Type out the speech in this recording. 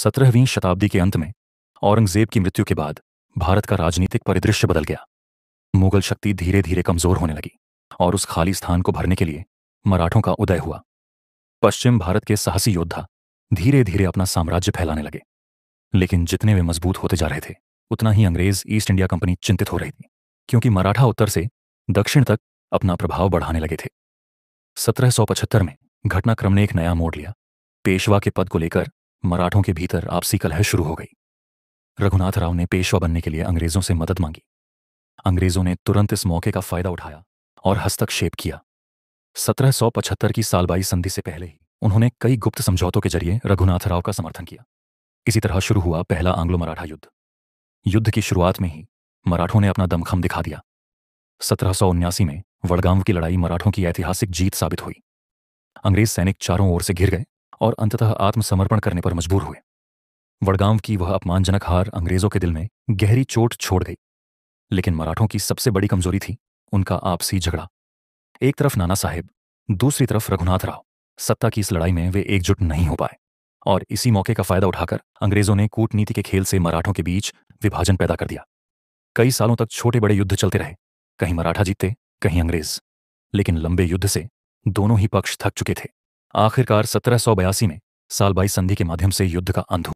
17वीं शताब्दी के अंत में औरंगजेब की मृत्यु के बाद भारत का राजनीतिक परिदृश्य बदल गया। मुगल शक्ति धीरे धीरे कमजोर होने लगी और उस खाली स्थान को भरने के लिए मराठों का उदय हुआ। पश्चिम भारत के साहसी योद्धा धीरे धीरे अपना साम्राज्य फैलाने लगे, लेकिन जितने वे मजबूत होते जा रहे थे उतना ही अंग्रेज ईस्ट इंडिया कंपनी चिंतित हो रही थी, क्योंकि मराठा उत्तर से दक्षिण तक अपना प्रभाव बढ़ाने लगे थे। 1775 में घटनाक्रम ने एक नया मोड़ लिया। पेशवा के पद को लेकर मराठों के भीतर आपसी कलह शुरू हो गई। रघुनाथ राव ने पेशवा बनने के लिए अंग्रेजों से मदद मांगी। अंग्रेजों ने तुरंत इस मौके का फायदा उठाया और हस्तक्षेप किया। 1775 की सालबाई संधि से पहले ही उन्होंने कई गुप्त समझौतों के जरिए रघुनाथ राव का समर्थन किया। इसी तरह शुरू हुआ पहला आंग्लो मराठा युद्ध। युद्ध की शुरुआत में ही मराठों ने अपना दमखम दिखा दिया। 1779 में वडगांव की लड़ाई मराठों की ऐतिहासिक जीत साबित हुई। अंग्रेज सैनिक चारों ओर से घिर गए और अंततः आत्मसमर्पण करने पर मजबूर हुए। वडगांव की वह अपमानजनक हार अंग्रेजों के दिल में गहरी चोट छोड़ गई, लेकिन मराठों की सबसे बड़ी कमजोरी थी उनका आपसी झगड़ा। एक तरफ नाना साहेब, दूसरी तरफ रघुनाथ राव। सत्ता की इस लड़ाई में वे एकजुट नहीं हो पाए और इसी मौके का फायदा उठाकर अंग्रेजों ने कूटनीति के खेल से मराठों के बीच विभाजन पैदा कर दिया। कई सालों तक छोटे बड़े युद्ध चलते रहे, कहीं मराठा जीतते कहीं अंग्रेज, लेकिन लंबे युद्ध से दोनों ही पक्ष थक चुके थे। आखिरकार 1782 में सालबाई संधि के माध्यम से युद्ध का अंत हुआ।